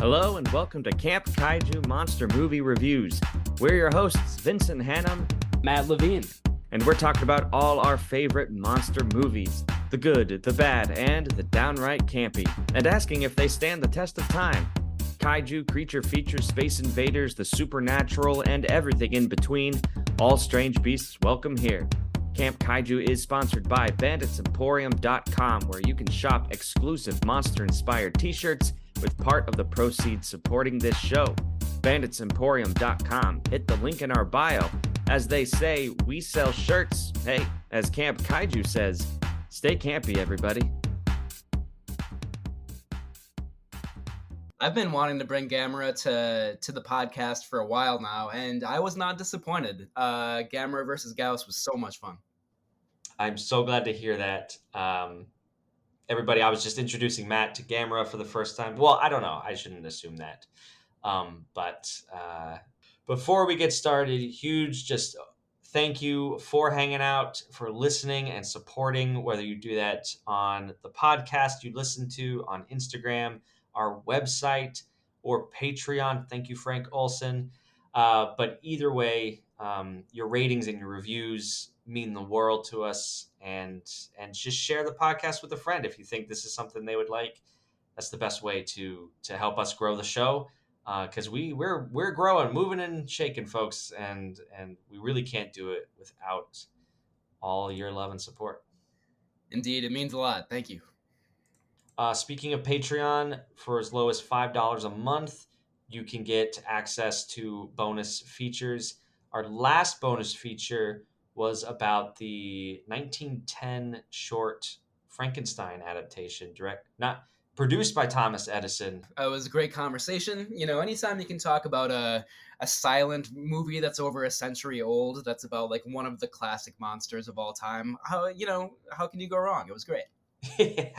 Hello and welcome to Camp Kaiju Monster Movie Reviews. We're your hosts, Vincent, Hannam, Matt Levine. And we're talking about all our favorite monster movies, the good, the bad, and the downright campy, and asking if they stand the test of time. Kaiju, creature features, space invaders, the supernatural, and everything in between. All strange beasts welcome here. Camp Kaiju is sponsored by BanditsEmporium.com, where you can shop exclusive monster-inspired t-shirts with part of the proceeds supporting this show. BanditsEmporium.com. Hit the link in our bio. As they say, we sell shirts. Hey, as Camp Kaiju says, stay campy, everybody. I've been wanting to bring Gamera to the podcast for a while now, and I was not disappointed. Gamera versus Gyaos was so much fun. I'm so glad to hear that. Everybody, I was just introducing Matt to Gamera for the first time. Well, I don't know. I shouldn't assume that. But before we get started, huge just thank you for hanging out, for listening and supporting, whether you do that on the podcast you listen to, on Instagram, our website, or Patreon. Thank you, Frank Olson. But either way, your ratings and your reviews mean the world to us, and just share the podcast with a friend if you think this is something they would like. That's the best way to help us grow the show, because we're growing, moving and shaking, folks, and we really can't do it without all your love and support. Indeed, it means a lot. Thank you. Speaking of Patreon, for as low as $5 a month, you can get access to bonus features. Our last bonus feature was about the 1910 short Frankenstein adaptation, not produced by Thomas Edison. It was a great conversation. You know, anytime you can talk about a silent movie that's over a century old, that's about like one of the classic monsters of all time, how can you go wrong? It was great. Yeah.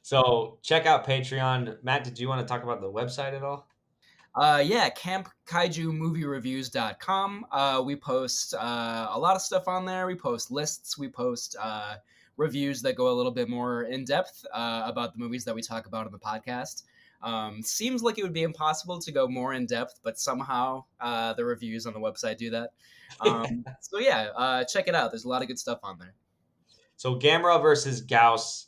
So check out Patreon. Matt, did you want to talk about the website at all? CampKaijuMovieReviews.com. We post a lot of stuff on there. We post lists. We post reviews that go a little bit more in depth about the movies that we talk about on the podcast. Seems like it would be impossible to go more in depth, but somehow the reviews on the website do that. So yeah, check it out. There's a lot of good stuff on there. So Gamera versus Gyaos.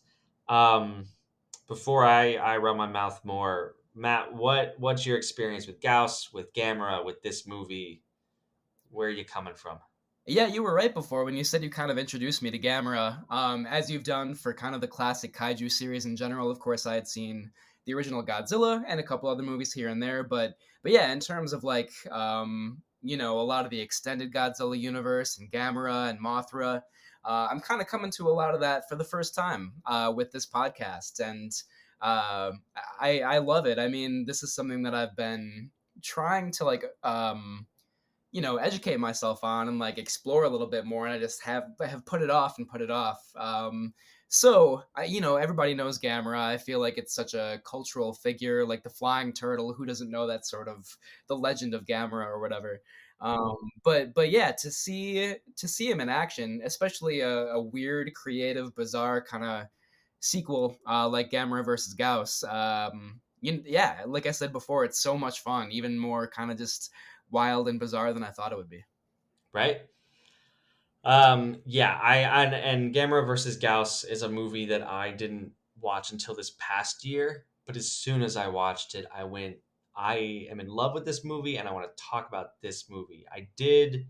Before I run my mouth more, Matt, what's your experience with Gyaos, with Gamera, with this movie? Where are you coming from? Yeah, you were right before when you said you kind of introduced me to Gamera, as you've done for kind of the classic Kaiju series in general. Of course, I had seen the original Godzilla and a couple other movies here and there, but yeah, in terms of like, a lot of the extended Godzilla universe and Gamera and Mothra, I'm kind of coming to a lot of that for the first time with this podcast, and I love it. I mean, this is something that I've been trying to like, educate myself on and like explore a little bit more, and I just have put it off and put it off. So everybody knows Gamera. I feel like it's such a cultural figure, like the flying turtle. Who doesn't know that sort of the legend of Gamera or whatever? But yeah, to see him in action, especially a weird, creative, bizarre kind of sequel like Gamera versus Gyaos. Yeah, like I said before, it's so much fun, even more kind of just wild and bizarre than I thought it would be. Right. And Gamera versus Gyaos is a movie that I didn't watch until this past year, but as soon as I watched it, I am in love with this movie and I want to talk about this movie. I did,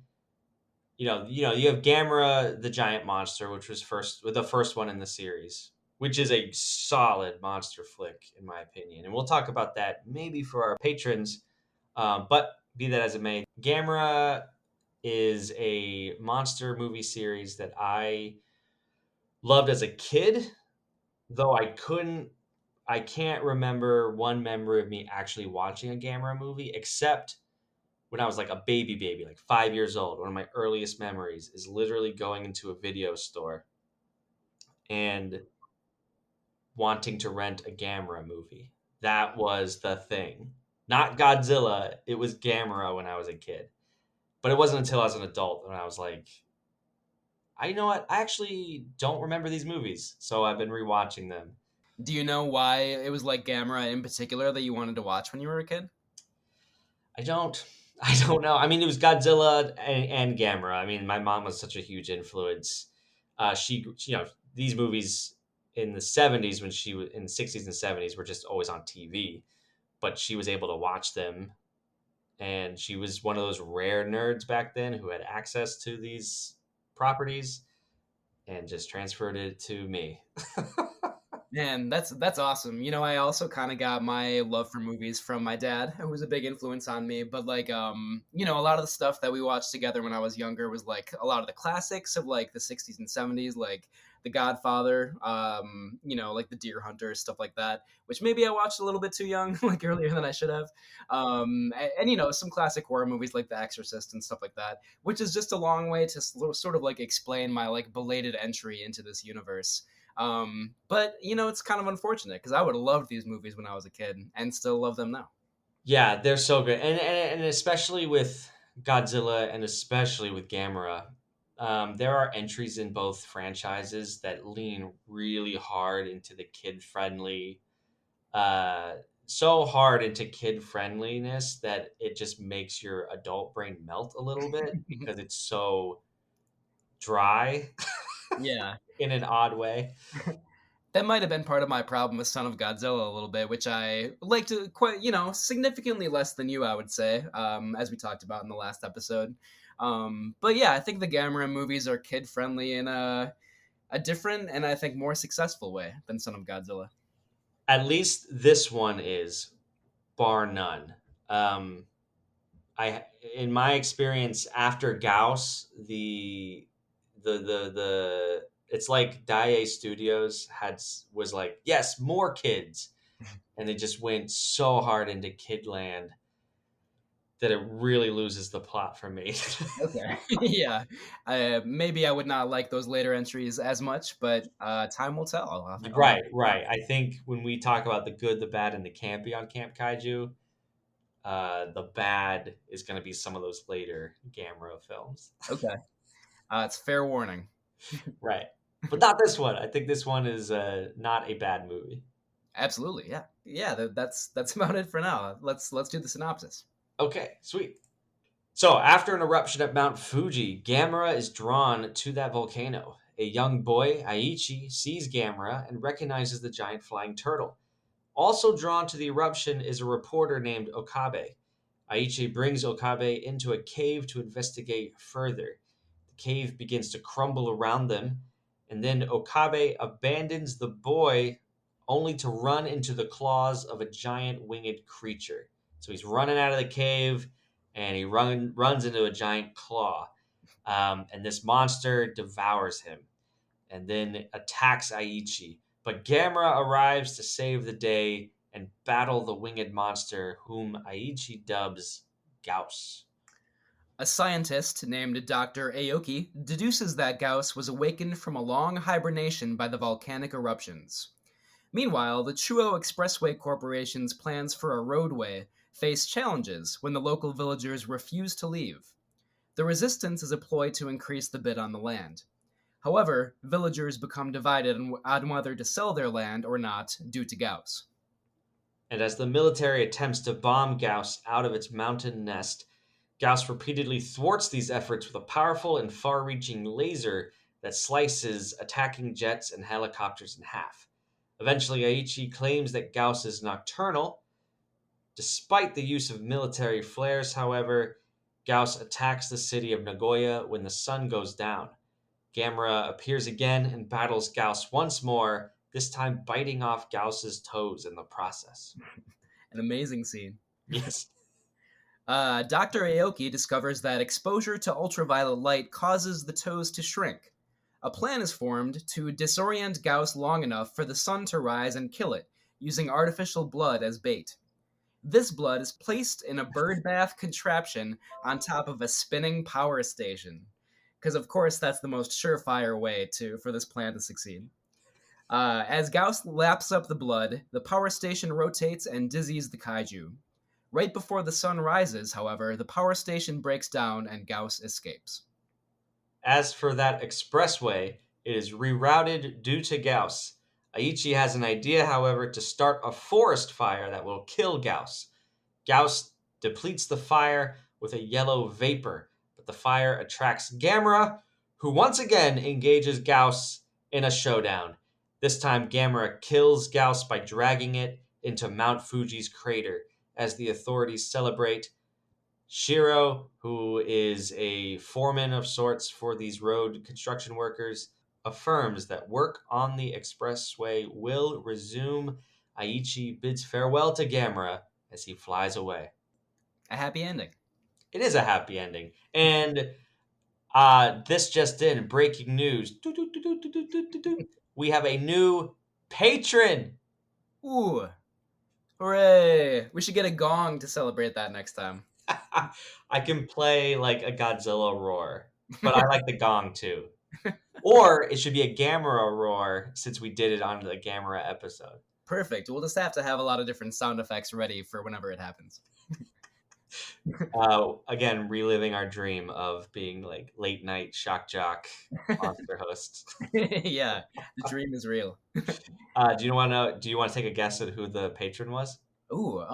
you have Gamera, the giant monster, which was the first one in the series, which is a solid monster flick in my opinion. And we'll talk about that maybe for our patrons. But be that as it may, Gamera is a monster movie series that I loved as a kid, though I can't remember one memory of me actually watching a Gamera movie, except when I was like a baby, like 5 years old. One of my earliest memories is literally going into a video store and wanting to rent a Gamera movie. That was the thing. Not Godzilla, it was Gamera when I was a kid. But it wasn't until I was an adult when I was like, you know what? I actually don't remember these movies, so I've been rewatching them. Do you know why it was like Gamera in particular that you wanted to watch when you were a kid? I don't. I don't know. I mean, it was Godzilla and Gamera. I mean, my mom was such a huge influence. These movies in the '70s when she was in the '60s and '70s were just always on TV, but she was able to watch them, and she was one of those rare nerds back then who had access to these properties and just transferred it to me. Man, that's awesome. You know, I also kind of got my love for movies from my dad, who was a big influence on me. But like, you know, a lot of the stuff that we watched together when I was younger was like a lot of the classics of like the '60s and '70s, like The Godfather, you know, like The Deer Hunter, stuff like that. Which maybe I watched a little bit too young, like earlier than I should have. And you know, some classic horror movies like The Exorcist and stuff like that, which is just a long way to sort of like explain my like belated entry into this universe. But you know, it's kind of unfortunate because I would have loved these movies when I was a kid and still love them now. Yeah, they're so good, and especially with Godzilla and especially with Gamera, there are entries in both franchises that lean really hard into the kid friendly, uh, so hard into kid friendliness that it just makes your adult brain melt a little bit because it's so dry Yeah. in an odd way. That might have been part of my problem with Son of Godzilla a little bit, which I liked quite, you know, significantly less than you, I would say, as we talked about in the last episode. But yeah, I think the Gamera movies are kid friendly in a different and I think more successful way than Son of Godzilla. At least this one is, bar none. Um, I in my experience after Gauss, the it's like Daiei Studios was like, yes, more kids, and they just went so hard into Kidland that it really loses the plot for me. Okay. Yeah. Maybe I would not like those later entries as much, but time will tell. I'll have Right, to see. right. I think when we talk about the good, the bad, and the campy on Camp Kaiju, the bad is going to be some of those later Gamera films. Okay. It's fair warning. Right. But not this one. I think this one is not a bad movie. Absolutely. Yeah. Yeah. That's about it for now. Let's do the synopsis. Okay, sweet. So, after an eruption at Mount Fuji, Gamera is drawn to that volcano. A young boy, Aichi, sees Gamera and recognizes the giant flying turtle. Also drawn to the eruption is a reporter named Okabe. Aichi brings Okabe into a cave to investigate further. The cave begins to crumble around them, and then Okabe abandons the boy only to run into the claws of a giant winged creature. So he's running out of the cave and he runs into a giant claw. And this monster devours him and then attacks Aichi. But Gamera arrives to save the day and battle the winged monster, whom Aichi dubs Gyaos. A scientist named Dr. Aoki deduces that Gauss was awakened from a long hibernation by the volcanic eruptions. Meanwhile, the Chuo Expressway Corporation's plans for a roadway face challenges when the local villagers refuse to leave. The resistance is a ploy to increase the bid on the land. However, villagers become divided on whether to sell their land or not due to Gauss. And as the military attempts to bomb Gauss out of its mountain nest, Gauss repeatedly thwarts these efforts with a powerful and far reaching laser that slices attacking jets and helicopters in half. Eventually, Aichi claims that Gauss is nocturnal. Despite the use of military flares, however, Gauss attacks the city of Nagoya when the sun goes down. Gamera appears again and battles Gauss once more, this time biting off Gauss's toes in the process. An amazing scene. Yes. Dr. Aoki discovers that exposure to ultraviolet light causes the toes to shrink. A plan is formed to disorient Gauss long enough for the sun to rise and kill it, using artificial blood as bait. This blood is placed in a bird bath contraption on top of a spinning power station. Because, of course, that's the most surefire way for this plan to succeed. As Gauss laps up the blood, the power station rotates and dizzies the kaiju. Right before the sun rises, however, the power station breaks down and Gauss escapes. As for that expressway, it is rerouted due to Gauss. Aichi has an idea, however, to start a forest fire that will kill Gyaos. Gyaos depletes the fire with a yellow vapor, but the fire attracts Gamera, who once again engages Gyaos in a showdown. This time, Gamera kills Gyaos by dragging it into Mount Fuji's crater. As the authorities celebrate, Shiro, who is a foreman of sorts for these road construction workers, affirms that work on the expressway will resume. Aichi bids farewell to Gamera as he flies away. A happy ending. It is a happy ending. And this just in, breaking news. We have a new patron. Ooh, hooray! We should get a gong to celebrate that next time. I can play like a Godzilla roar, but I like the gong too. Or it should be a Gamera roar since we did it on the Gamera episode. Perfect. We'll just have to have a lot of different sound effects ready for whenever it happens. Again, reliving our dream of being like late night shock jock monster hosts. Yeah, the dream is real. Do you want to take a guess at who the patron was? Ooh,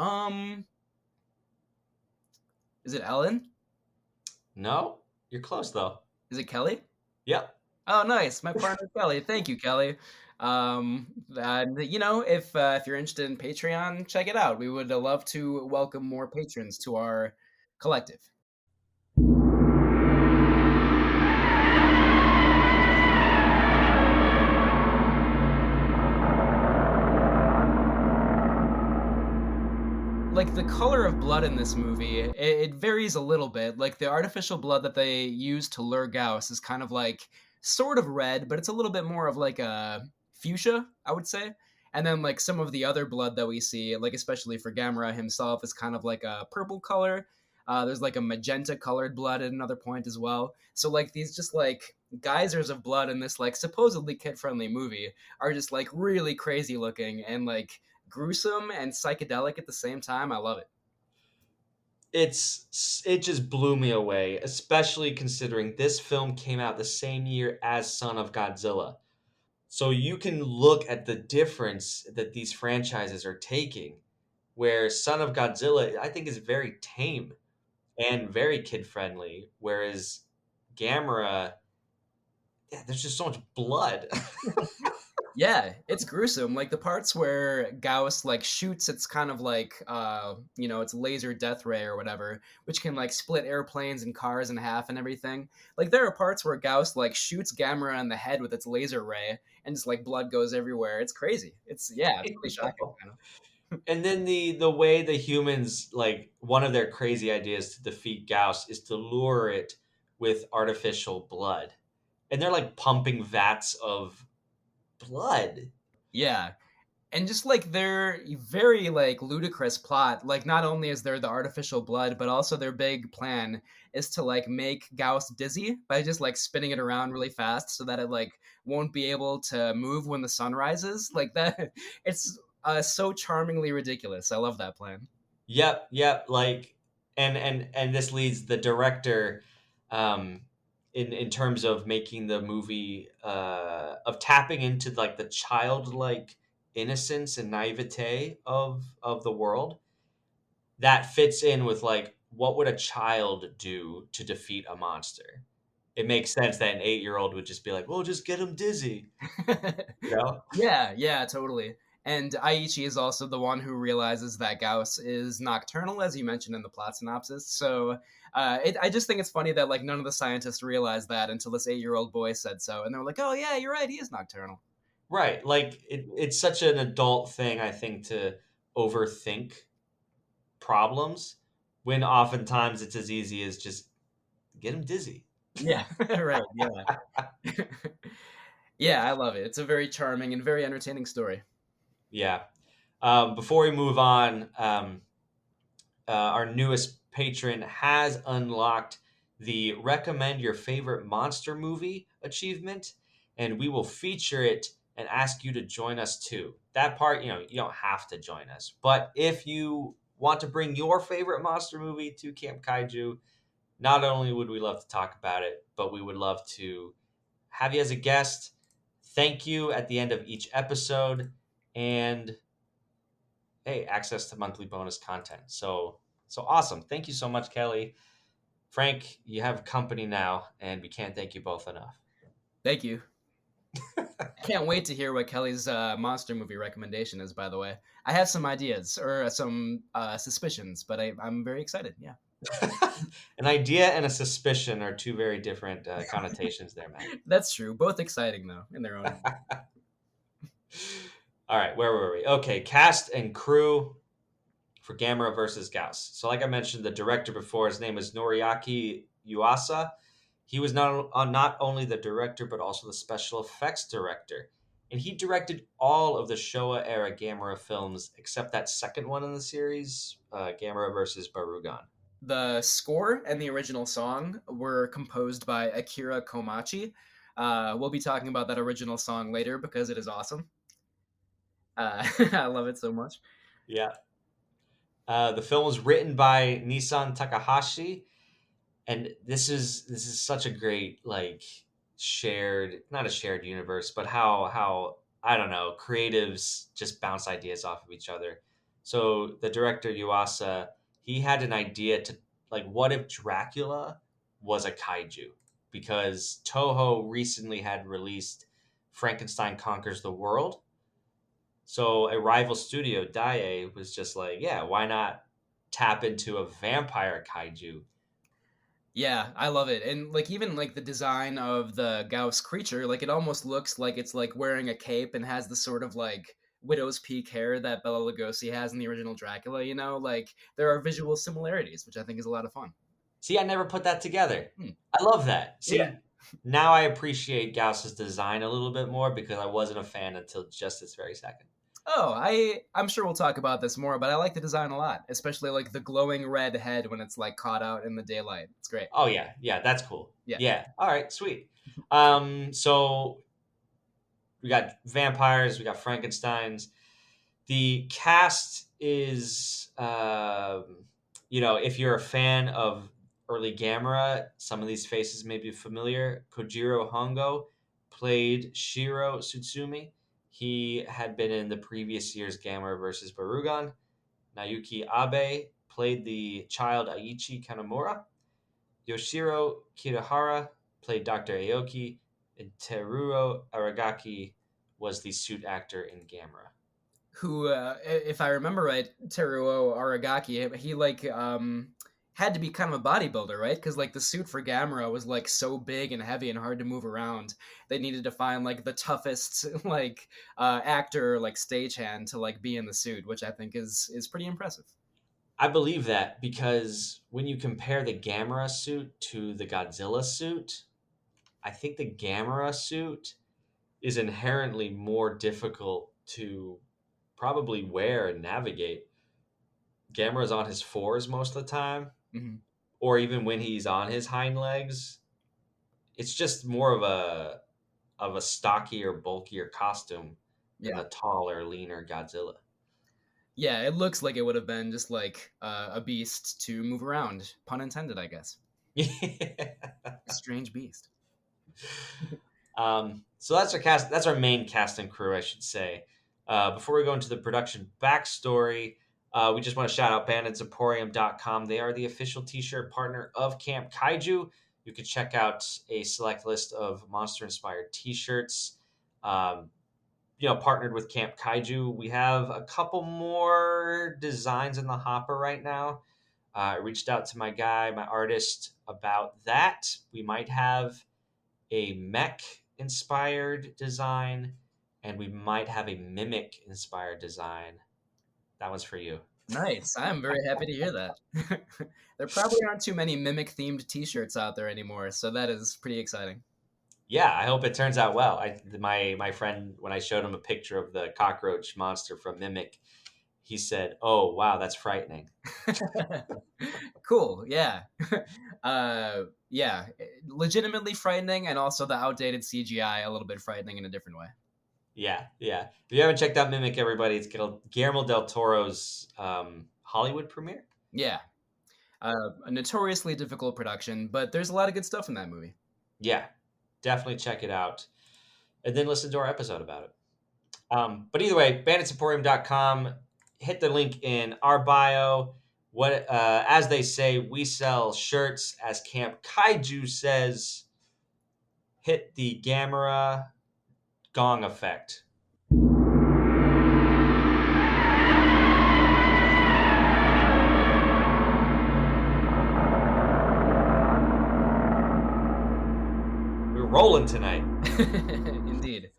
is it Ellen? No, you're close though. Is it Kelly? Yep. Oh, nice. My partner Kelly. Thank you, Kelly. And if you're interested in Patreon, check it out. We would love to welcome more patrons to our collective. Like the color of blood in this movie, it varies a little bit. Like the artificial blood that they use to lure Gyaos is kind of like sort of red, but it's a little bit more of like a fuchsia, I would say. And then like some of the other blood that we see, like especially for Gamera himself, is kind of like a purple color. There's like a magenta colored blood at another point as well. So like these just like geysers of blood in this like supposedly kid friendly movie are just like really crazy looking and like gruesome and psychedelic at the same time. I love it. It just blew me away, especially considering this film came out the same year as Son of Godzilla. So you can look at the difference that these franchises are taking, where Son of Godzilla, I think, is very tame and very kid friendly, whereas Gamera, yeah, there's just so much blood. Yeah, it's gruesome. Like the parts where Gyaos like shoots its kind of like its laser death ray or whatever, which can like split airplanes and cars in half and everything. Like there are parts where Gyaos like shoots Gamera in the head with its laser ray and just like blood goes everywhere. It's crazy. It's really shocking. Kind of. And then the way the humans, like, one of their crazy ideas to defeat Gyaos is to lure it with artificial blood. And they're like pumping vats of blood. Yeah. And just like their very like ludicrous plot, like not only is there the artificial blood, but also their big plan is to like make Gyaos dizzy by just like spinning it around really fast so that it like won't be able to move when the sun rises. Like that, it's so charmingly ridiculous. I love that plan. Yep. Like, and this leads the director, in terms of making the movie, of tapping into like the childlike innocence and naivete of the world that fits in with like what would a child do to defeat a monster. It makes sense that an 8-year-old would just be like, well, just get him dizzy, you know. Yeah, totally. And Aichi is also the one who realizes that Gyaos is nocturnal, as you mentioned in the plot synopsis. So I just think it's funny that like none of the scientists realized that until this 8-year-old boy said so, and they were like, "Oh yeah, you're right, he is nocturnal." Right, like it's such an adult thing, I think, to overthink problems when oftentimes it's as easy as just get him dizzy. Yeah, right. Yeah, yeah, I love it. It's a very charming and very entertaining story. Yeah. Before we move on, our newest patron has unlocked the recommend your favorite monster movie achievement, and we will feature it and ask you to join us too. That part, you don't have to join us, but if you want to bring your favorite monster movie to Camp Kaiju, not only would we love to talk about it, but we would love to have you as a guest, thank you at the end of each episode, and hey, access to monthly bonus content. So awesome. Thank you so much, Kelly. Frank, you have company now, and we can't thank you both enough. Thank you. I can't wait to hear what Kelly's monster movie recommendation is, by the way. I have some ideas or some suspicions, but I'm very excited. Yeah. An idea and a suspicion are two very different connotations there, man. That's true. Both exciting, though, in their own. All right, where were we? Okay, cast and crew for Gamera versus Gyaos. So, like I mentioned, the director before, his name is Noriaki Yurasa. He was not only the director, but also the special effects director. And he directed all of the Showa-era Gamera films, except that second one in the series, Gamera versus Barugan. The score and the original song were composed by Akira Komachi. We'll be talking about that original song later because it is awesome. I love it so much. Yeah. The film was written by Nissan Takahashi, and this is such a great not a shared universe, but how I don't know, creatives just bounce ideas off of each other. So the director Yuasa, he had an idea to what if Dracula was a kaiju, because Toho recently had released Frankenstein Conquers the World. So a rival studio, Daiei, was just like, yeah, why not tap into a vampire kaiju? Yeah, I love it. And even the design of the Gauss creature, it almost looks like it's wearing a cape and has the sort of widow's peak hair that Bela Lugosi has in the original Dracula, there are visual similarities, which I think is a lot of fun. See, I never put that together. I love that. See, Yeah. Now I appreciate Gauss's design a little bit more because I wasn't a fan until just this very second. Oh, I'm sure we'll talk about this more, but I like the design a lot, especially the glowing red head when it's caught out in the daylight. It's great. Oh yeah, that's cool. Yeah. All right, sweet. So we got vampires, we got Frankensteins. The cast is, if you're a fan of early Gamera, some of these faces may be familiar. Kojiro Hongo played Shiro Tsutsumi. He had been in the previous year's Gamera versus Barugan. Naoki Abe played the child Aichi Kanamura. Yoshiro Kirihara played Dr. Aoki. And Teruo Aragaki was the suit actor in Gamera. Who, if I remember right, Teruo Aragaki, he had to be kind of a bodybuilder, right? Because the suit for Gamera was so big and heavy and hard to move around. They needed to find the toughest actor stagehand to be in the suit, which I think is pretty impressive. I believe that because when you compare the Gamera suit to the Godzilla suit, I think the Gamera suit is inherently more difficult to probably wear and navigate. Gamera's on his fours most of the time, or even when he's on his hind legs. It's just more of a stockier, bulkier costume than the taller, leaner Godzilla. Yeah, it looks like it would have been just a beast to move around. Pun intended, I guess. Yeah. A strange beast. So that's our cast. That's our main cast and crew, I should say. Before we go into the production backstory, we just want to shout out BanditsEmporium.com. They are the official t-shirt partner of Camp Kaiju. You can check out a select list of monster-inspired t-shirts. Partnered with Camp Kaiju. We have a couple more designs in the hopper right now. I reached out to my artist, about that. We might have a mech-inspired design, and we might have a mimic-inspired design. That one's for you. Nice. I'm very happy to hear that. There probably aren't too many mimic-themed t-shirts out there anymore, so that is pretty exciting. Yeah, I hope it turns out well. My friend, when I showed him a picture of the cockroach monster from Mimic, he said, "Oh, wow, that's frightening." Cool, yeah. Yeah, legitimately frightening, and also the outdated CGI a little bit frightening in a different way. Yeah. If you haven't checked out Mimic, everybody, it's Guillermo del Toro's Hollywood premiere. Yeah. A notoriously difficult production, but there's a lot of good stuff in that movie. Yeah, definitely check it out. and then listen to our episode about it. But either way, banditsemporium.com. Hit the link in our bio. What, as they say, we sell shirts. As Camp Kaiju says, hit the Gamera gong effect. We're rolling tonight. Indeed.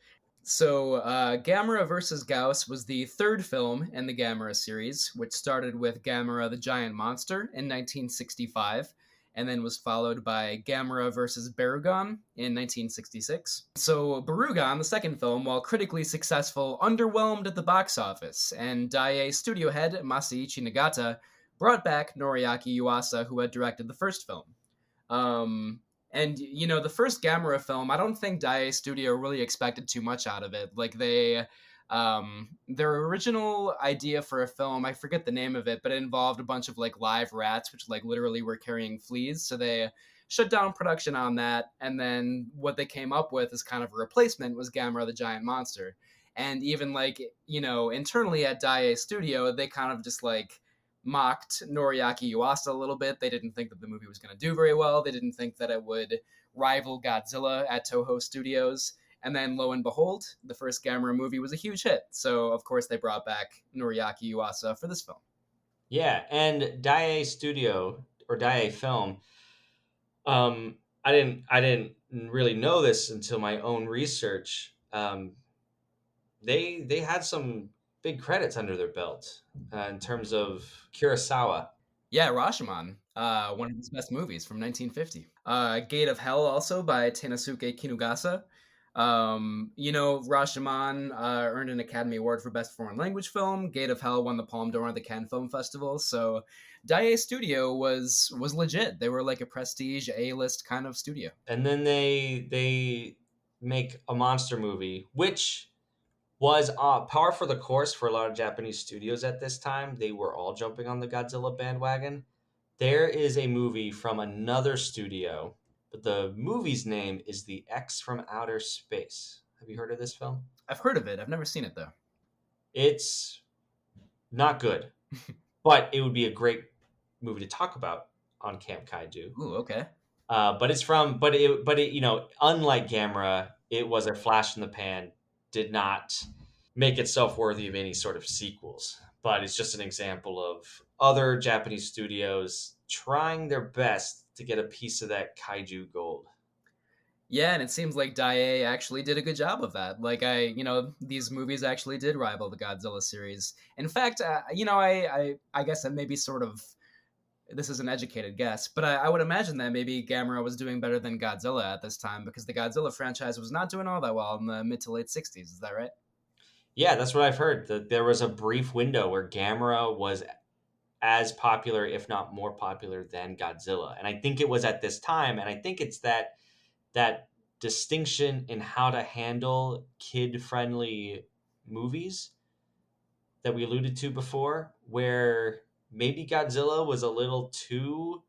So, Gamera vs. Gyaos was the third film in the Gamera series, which started with Gamera the Giant Monster in 1965, and then was followed by Gamera vs. Barugon in 1966. So, Barugon, the second film, while critically successful, underwhelmed at the box office, and Daiei studio head Masaichi Nagata brought back Noriaki Yuasa, who had directed the first film. And the first Gamera film, I don't think Daiei Studio really expected too much out of it. Like their original idea for a film, I forget the name of it, but it involved a bunch of like live rats, which like literally were carrying fleas. So they shut down production on that, and then what they came up with as kind of a replacement was Gamera the Giant Monster. And even like internally at Daiei Studio, they kind of just like mocked Noriaki Yuasa a little bit. They didn't think that the movie was going to do very well. They didn't think that it would rival Godzilla at Toho Studios. And then, lo and behold, the first Gamera movie was a huge hit. So, of course, they brought back Noriaki Yuasa for this film. Yeah, and Daiei Studio or Daiei Film. I didn't really know this until my own research. They had some big credits under their belt in terms of Kurosawa. Yeah, Rashomon, one of his best movies from 1950. Gate of Hell, also by Tenosuke Kinugasa. Rashomon earned an Academy Award for Best Foreign Language Film. Gate of Hell won the Palme d'Or at the Cannes Film Festival. So Daiei Studio was legit. They were like a prestige A-list kind of studio. And then they make a monster movie, which was par for the course for a lot of Japanese studios at this time. They were all jumping on the Godzilla bandwagon. There is a movie from another studio, but the movie's name is The X from Outer Space. Have you heard of this film? I've heard of it. I've never seen it, though. It's not good, but it would be a great movie to talk about on Camp Kaiju. Ooh, okay. But unlike Gamera, it was a flash in the pan, did not make itself worthy of any sort of sequels. But it's just an example of other Japanese studios trying their best to get a piece of that kaiju gold. Yeah, and it seems like Daiei actually did a good job of that. Like these movies actually did rival the Godzilla series. In fact, I guess that maybe sort of, this is an educated guess, but I would imagine that maybe Gamera was doing better than Godzilla at this time because the Godzilla franchise was not doing all that well in the mid to late 60s. Is that right? Yeah, that's what I've heard. That there was a brief window where Gamera was as popular, if not more popular, than Godzilla. And I think it was at this time, and I think it's that distinction in how to handle kid-friendly movies that we alluded to before, where maybe Godzilla was a little too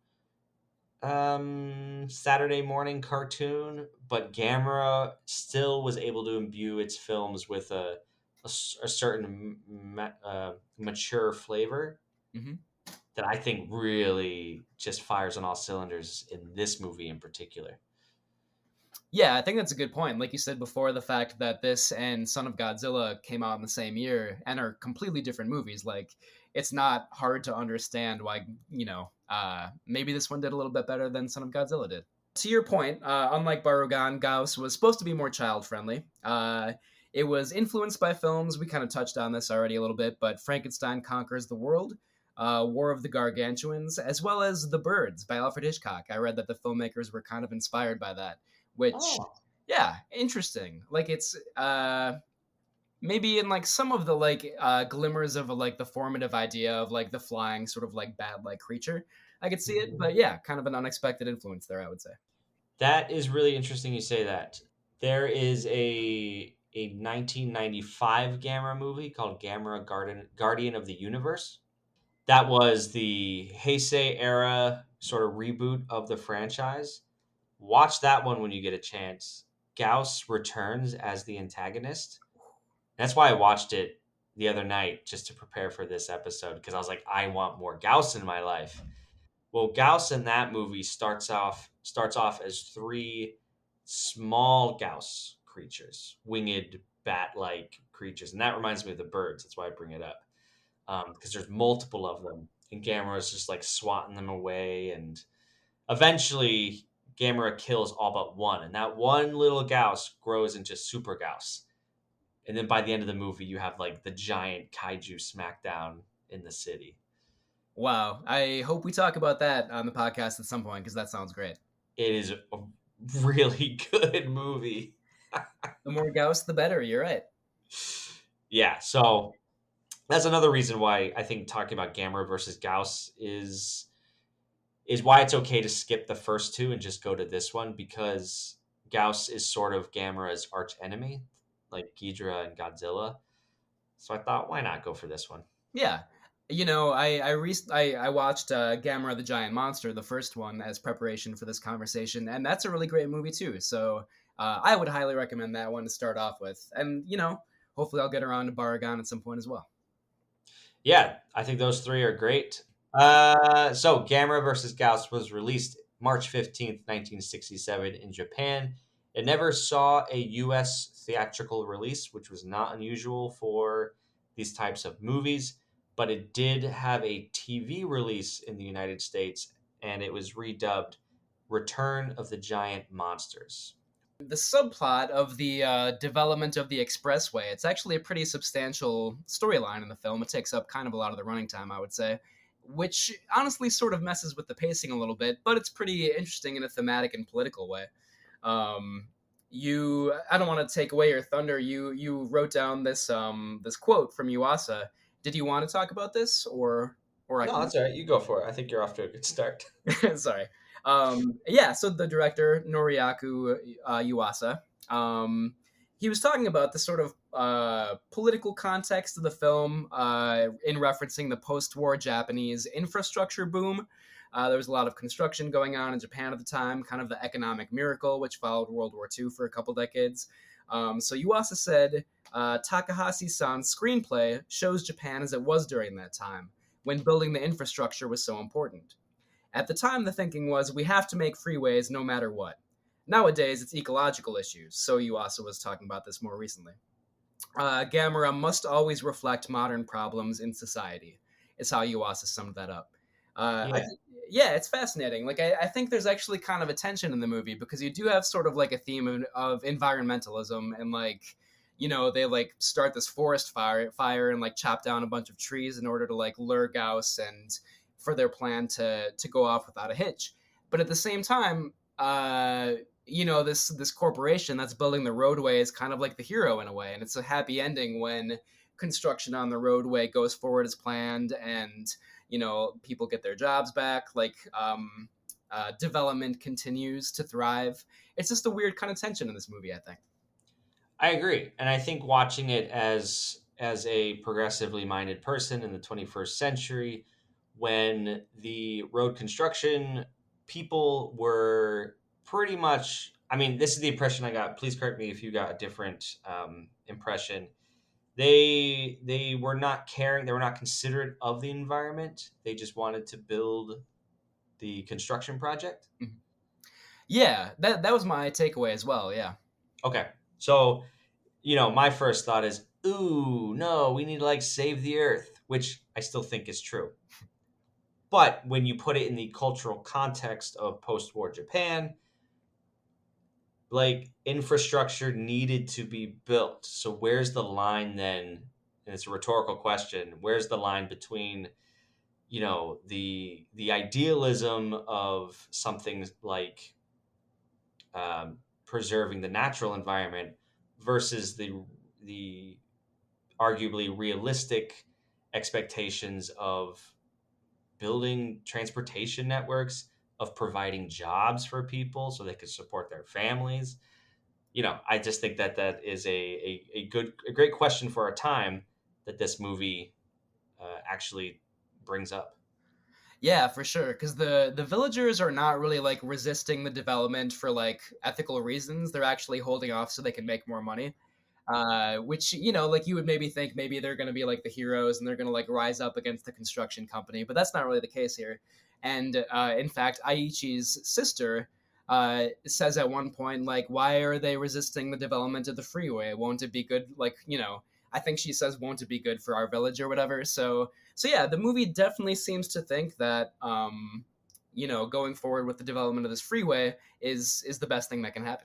Saturday morning cartoon, but Gamera still was able to imbue its films with a certain mature flavor that I think really just fires on all cylinders in this movie in particular. Yeah, I think that's a good point. Like you said before, the fact that this and Son of Godzilla came out in the same year and are completely different movies, like it's not hard to understand why, maybe this one did a little bit better than Son of Godzilla did. To your point, unlike Barugan, Gyaos was supposed to be more child-friendly. It was influenced by films, we kind of touched on this already a little bit, but Frankenstein Conquers the World, War of the Gargantuans, as well as The Birds by Alfred Hitchcock. I read that the filmmakers were kind of inspired by that. Which, yeah, interesting. Like it's maybe in like some of the like glimmers of like the formative idea of like the flying sort of like bat like creature. I could see it, but yeah, kind of an unexpected influence there, I would say. That is really interesting you say that. There is a 1995 Gamera movie called Gamera Guardian of the Universe. That was the Heisei era sort of reboot of the franchise. Watch that one when you get a chance. Gyaos returns as the antagonist. That's why I watched it the other night just to prepare for this episode, because I was like, I want more Gyaos in my life. Well, Gyaos in that movie starts off as three small Gyaos creatures, winged bat-like creatures, and that reminds me of the birds. That's why I bring it up, because there's multiple of them, and Gamera is just like swatting them away, and eventually Gamera kills all but one, and that one little Gyaos grows into Super Gyaos. And then by the end of the movie, you have like the giant kaiju smackdown in the city. Wow. I hope we talk about that on the podcast at some point, because that sounds great. It is a really good movie. The more Gauss, the better. You're right. Yeah, so that's another reason why I think talking about Gamera versus Gyaos is why it's okay to skip the first two and just go to this one, because Gyaos is sort of Gamera's arch enemy, like Ghidorah and Godzilla. So I thought, why not go for this one? Yeah. You know, I watched Gamera the Giant Monster, the first one, as preparation for this conversation, and that's a really great movie too. So I would highly recommend that one to start off with. And, you know, hopefully I'll get around to Baragon at some point as well. Yeah, I think those three are great. So Gamera versus Gyaos was released March 15th, 1967 in Japan. It never saw a U.S. theatrical release, which was not unusual for these types of movies, but it did have a TV release in the United States, and it was redubbed Return of the Giant Monsters. The subplot of the development of the expressway, it's actually a pretty substantial storyline in the film. It takes up kind of a lot of the running time, I would say, which honestly sort of messes with the pacing a little bit, but it's pretty interesting in a thematic and political way. I don't want to take away your thunder. You wrote down this this quote from Yurasa. Did you want to talk about this, or I No, can... that's all right. You go for it. I think you're off to a good start. Sorry. Yeah, so the director, Noriaki Yurasa, he was talking about the sort of political context of the film in referencing the post-war Japanese infrastructure boom. There was a lot of construction going on in Japan at the time, kind of the economic miracle, which followed World War II for a couple decades. So Yuasa said, Takahashi-san's screenplay shows Japan as it was during that time, when building the infrastructure was so important. At the time, the thinking was, we have to make freeways no matter what. Nowadays, it's ecological issues, so Yuasa was talking about this more recently. Gamera must always reflect modern problems in society, is how Yuasa summed that up. Yeah, it's fascinating. Like, I think there's actually kind of a tension in the movie, because you do have sort of like a theme of environmentalism, and like, you know, they like start this forest fire and like chop down a bunch of trees in order to like lure Gauss and for their plan to go off without a hitch. But at the same time, you know, this corporation that's building the roadway is kind of like the hero in a way, and it's a happy ending when construction on the roadway goes forward as planned, and you know, people get their jobs back, like development continues to thrive. It's just a weird kind of tension in this movie, I think. I agree, and I think watching it as a progressively minded person in the 21st century, when the road construction people were pretty much, I mean, this is the impression I got. Please correct me if you got a different impression. They were not caring. They were not considerate of the environment. They just wanted to build the construction project. Mm-hmm. Yeah, that was my takeaway as well. Yeah. Okay. So, you know, my first thought is, ooh, no, we need to like save the earth, which I still think is true. But when you put it in the cultural context of post-war Japan, like infrastructure needed to be built. So where's the line then? And it's a rhetorical question. Where's the line between, you know, the idealism of something like preserving the natural environment versus the arguably realistic expectations of building transportation networks, of providing jobs for people so they could support their families. You know, I just think that is a great question for our time that this movie actually brings up. Yeah, for sure. Because the villagers are not really like resisting the development for like ethical reasons. They're actually holding off so they can make more money. Which like you would maybe think maybe they're going to be like the heroes and they're going to like rise up against the construction company, but that's not really the case here. And in fact, Aichi's sister says at one point like, "Why are they resisting the development of the freeway? Won't it be good? Like I think she says, "Won't it be good for our village or whatever?" So yeah, the movie definitely seems to think that going forward with the development of this freeway is the best thing that can happen.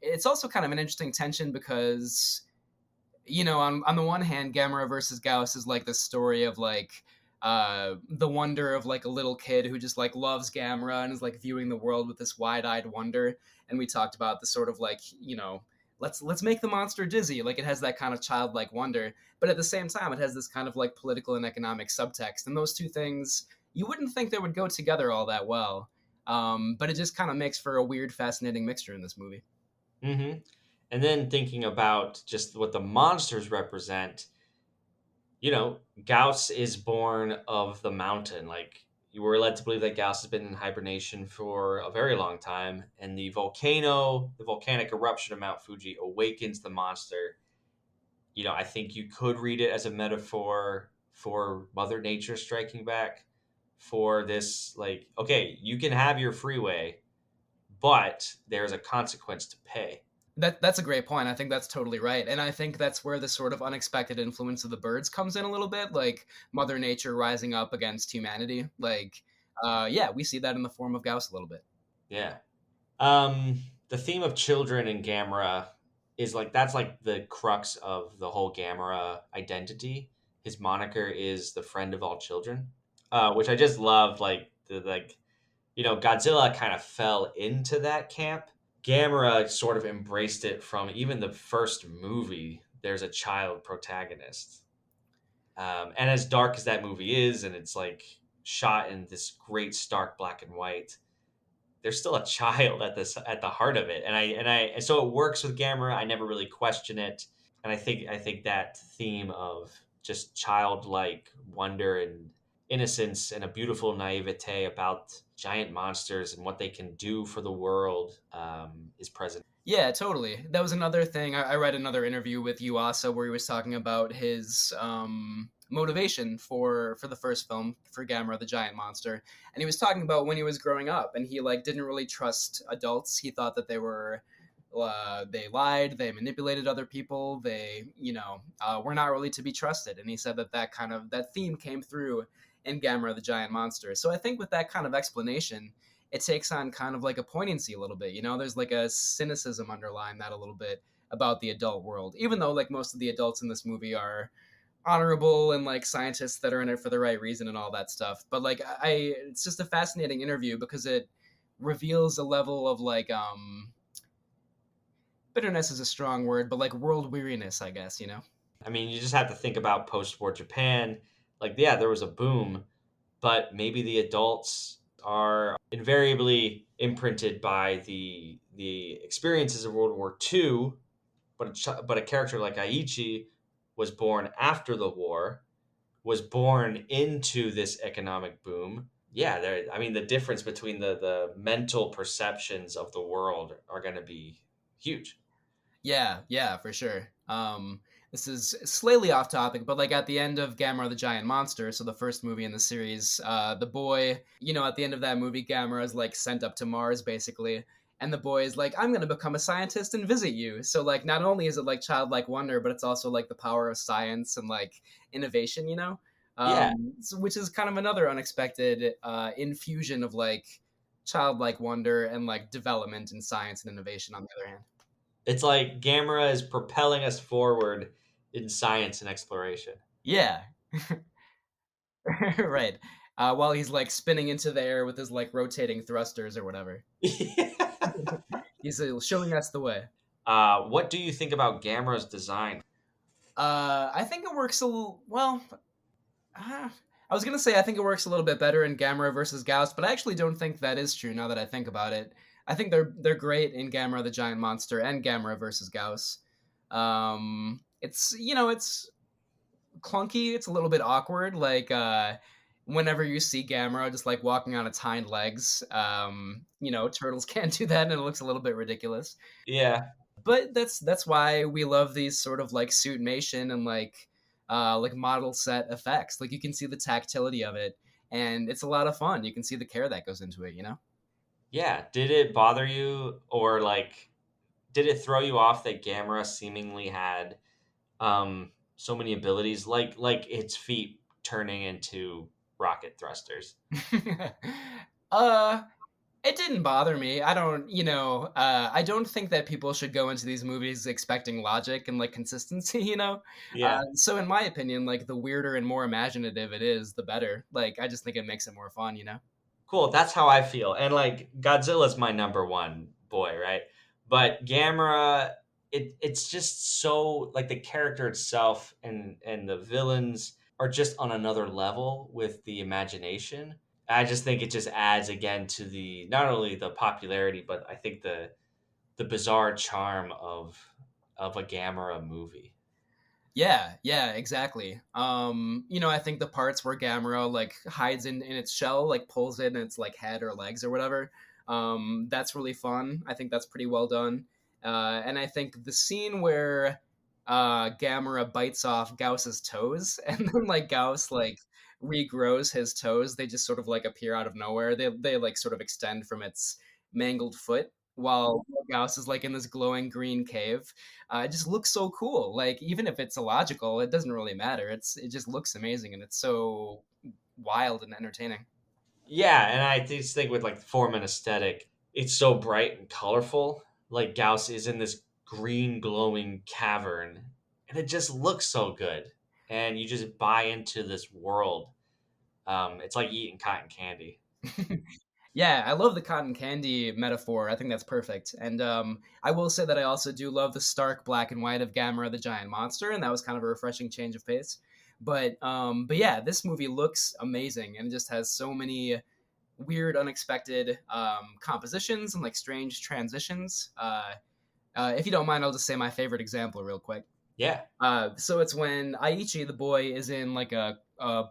It's also kind of an interesting tension because, on the one hand, Gamera versus Gyaos is like the story of like the wonder of like a little kid who just like loves Gamera and is like viewing the world with this wide-eyed wonder. And we talked about the sort of like let's make the monster dizzy. Like it has that kind of childlike wonder, but at the same time, it has this kind of like political and economic subtext. And those two things you wouldn't think they would go together all that well. But it just kind of makes for a weird, fascinating mixture in this movie. Mm-hmm. And then thinking about just what the monsters represent, Gauss is born of the mountain. Like you were led to believe that Gauss has been in hibernation for a very long time, and the volcanic eruption of Mount Fuji awakens the monster. I think you could read it as a metaphor for Mother Nature striking back for this, like, okay, you can have your freeway, but there's a consequence to pay. That's a great point. I think that's totally right. And I think that's where the sort of unexpected influence of the birds comes in a little bit, like Mother Nature rising up against humanity. Like, yeah, we see that in the form of Gauss a little bit. Yeah. The theme of children in Gamera is like that's like the crux of the whole Gamera identity. His moniker is the friend of all children, which I just love. Godzilla kind of fell into that camp. Gamera sort of embraced it from even the first movie. There's a child protagonist, and as dark as that movie is, and it's like shot in this great stark black and white, there's still a child at the heart of it, and so it works with Gamera. I never really question it, and I think that theme of just childlike wonder and innocence and a beautiful naivete about giant monsters and what they can do for the world is present. Yeah, totally. That was another thing. I read another interview with Yuasa where he was talking about his motivation for the first film for Gamera the Giant Monster, and he was talking about when he was growing up, and he like didn't really trust adults. He thought that they lied, they manipulated other people, they were not really to be trusted. And he said that theme came through in Gamera the Giant Monster. So I think with that kind of explanation, it takes on kind of like a poignancy a little bit. There's like a cynicism underlying that a little bit about the adult world, even though like most of the adults in this movie are honorable and like scientists that are in it for the right reason and all that stuff. But like it's just a fascinating interview because it reveals a level of like bitterness is a strong word, but like world weariness, I guess. I mean, you just have to think about post-war Japan. Like, yeah, there was a boom, but maybe the adults are invariably imprinted by the experiences of World War II. But a character like Aichi was born after the war, was born into this economic boom. Yeah, I mean, the difference between the mental perceptions of the world are going to be huge. Yeah, for sure. This is slightly off topic, but like at the end of Gamera the Giant Monster, so the first movie in the series, the boy, at the end of that movie, Gamera is like sent up to Mars basically, and the boy is like, "I'm gonna become a scientist and visit you." So like, not only is it like childlike wonder, but it's also like the power of science and like innovation. Yeah, Which is kind of another unexpected infusion of like childlike wonder and like development in science and innovation on the other hand. it's like Gamera is propelling us forward in science and exploration. Yeah, right. While he's like spinning into the air with his like rotating thrusters or whatever. He's showing us the way. What do you think about Gamera's design? I think it works a little well. I was gonna say I think it works a little bit better in Gamera versus Gauss, but I actually don't think that is true now that I think about it. I think they're great in Gamera the Giant Monster and Gamera versus Gauss. It's clunky. It's a little bit awkward. Like whenever you see Gamera just like walking on its hind legs, turtles can't do that, and it looks a little bit ridiculous. Yeah. But that's why we love these sort of like suitmation and like model set effects. Like you can see the tactility of it, and it's a lot of fun. You can see the care that goes into it. Yeah. Did it bother you, or like did it throw you off that Gamera seemingly had so many abilities, like its feet turning into rocket thrusters? uh It didn't bother me. I don't think that people should go into these movies expecting logic and like consistency. Yeah. So in my opinion, like the weirder and more imaginative it is, the better. Like I just think it makes it more fun. Cool. That's how I feel. And like Godzilla's my number one boy, right? But Gamera, it's just so like the character itself and the villains are just on another level with the imagination. I just think it just adds again to the not only the popularity, but I think the bizarre charm of a Gamera movie. Yeah, yeah, exactly. I think the parts where Gamera like hides in its shell, like pulls in its like head or legs or whatever, that's really fun. I think that's pretty well done. And I think the scene where Gamera bites off Gauss's toes and then like Gauss like regrows his toes, they just sort of like appear out of nowhere. They like sort of extend from its mangled foot while Gauss is like in this glowing green cave. It just looks so cool. Like even if it's illogical, it doesn't really matter. It just looks amazing and it's so wild and entertaining. Yeah, and I just think with like form and aesthetic, it's so bright and colorful. Like Gauss is in this green glowing cavern, and it just looks so good. And you just buy into this world. It's like eating cotton candy. Yeah, I love the cotton candy metaphor. I think that's perfect. And I will say that I also do love the stark black and white of Gamera the giant monster, and that was kind of a refreshing change of pace. But yeah, this movie looks amazing, and it just has so many weird, unexpected compositions and like strange transitions. If you don't mind, I'll just say my favorite example real quick. Yeah, So it's when Aichi, the boy, is in like a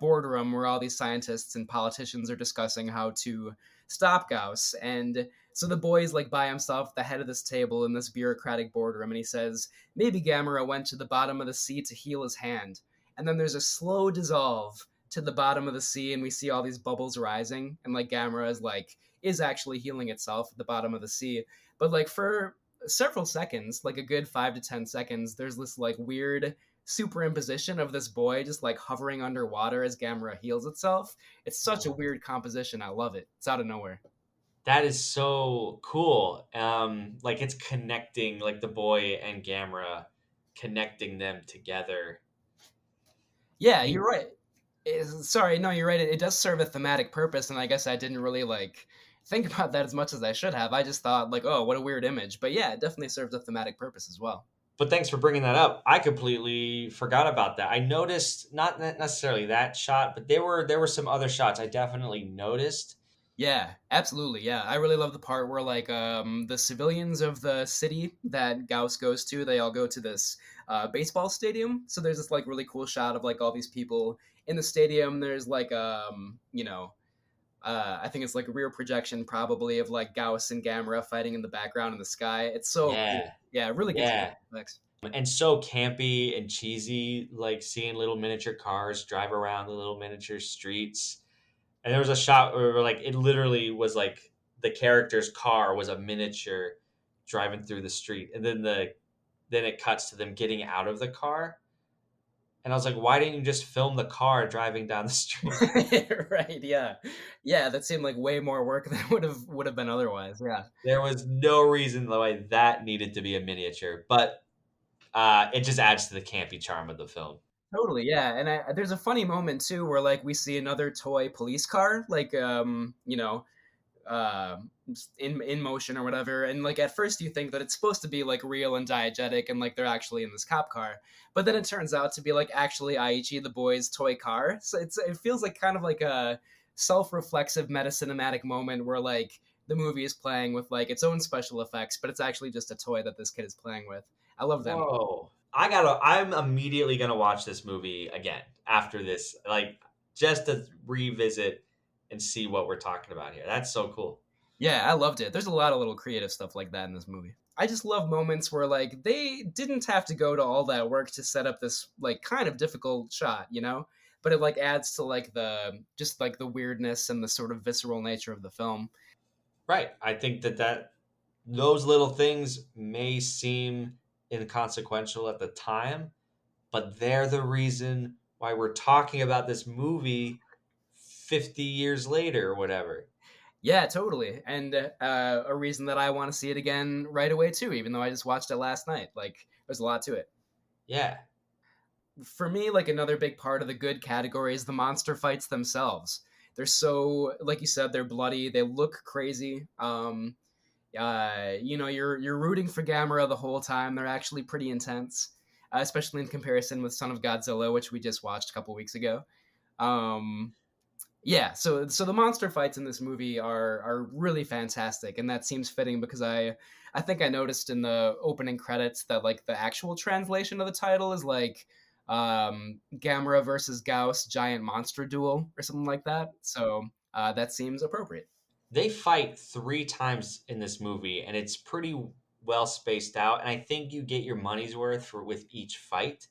boardroom where all these scientists and politicians are discussing how to stop Gauss. And so the boy is like by himself at the head of this table in this bureaucratic boardroom, and he says, maybe Gamera went to the bottom of the sea to heal his hand. And then there's a slow dissolve to the bottom of the sea, and we see all these bubbles rising, and like Gamera is actually healing itself at the bottom of the sea. But like for several seconds, like a good 5 to 10 seconds, there's this like weird superimposition of this boy just like hovering underwater as Gamera heals itself. It's such a weird composition. I love it. It's out of nowhere. that is so cool. Like it's connecting like the boy and Gamera, connecting them together. Yeah, You you're right. Sorry, no, you're right. It does serve a thematic purpose, and I guess I didn't really like think about that as much as I should have. I just thought like, oh, what a weird image. But yeah, it definitely serves a thematic purpose as well. But thanks for bringing that up. I completely forgot about that. I noticed not necessarily that shot, but there were some other shots I definitely noticed. Yeah, absolutely. Yeah, I really love the part where like the civilians of the city that Gauss goes to, they all go to this baseball stadium. So there's this like really cool shot of like all these people in the stadium. There's like I think it's like a rear projection probably of like Gauss and Gamera fighting in the background in the sky. It's so cool. Yeah, Yeah, it really gives you yeah, effects. and so campy and cheesy, like seeing little miniature cars drive around the little miniature streets. And there was a shot where like it literally was like the character's car was a miniature driving through the street, and then it cuts to them getting out of the car. And I was like, why didn't you just film the car driving down the street? Right, yeah. Yeah, that seemed like way more work than would have been otherwise. Yeah. There was no reason why that needed to be a miniature, but it just adds to the campy charm of the film. Totally, yeah. And there's a funny moment too where like we see another toy police car, like uh, in motion or whatever. And like at first you think that it's supposed to be like real and diegetic and like they're actually in this cop car, but then it turns out to be like actually Aichi the boy's toy car. So it feels like kind of like a self-reflexive meta cinematic moment where like the movie is playing with like its own special effects, but it's actually just a toy that this kid is playing with. I love that moment. Whoa. I'm immediately gonna watch this movie again after this. Like just to revisit and see what we're talking about here. That's so cool. Yeah, I loved it. There's a lot of little creative stuff like that in this movie. I just love moments where like they didn't have to go to all that work to set up this like kind of difficult shot, you know? But it like adds to like the just like the weirdness and the sort of visceral nature of the film. Right. I think that those little things may seem inconsequential at the time, but they're the reason why we're talking about this movie 50 years later or whatever. Yeah, totally. And a reason that I want to see it again right away too, even though I just watched it last night. Like there's a lot to it. Yeah. For me, like another big part of the good category is the monster fights themselves. They're so, like you said, they're bloody. They look crazy. You know, you're rooting for Gamera the whole time. They're actually pretty intense, especially in comparison with Son of Godzilla, which we just watched a couple weeks ago. Um, yeah, so the monster fights in this movie are really fantastic, and that seems fitting because I think I noticed in the opening credits that like the actual translation of the title is like Gamera versus Gyaos giant monster duel or something like that. So that seems appropriate. They fight 3 times in this movie, and it's pretty well spaced out. And I think you get your money's worth for with each fight.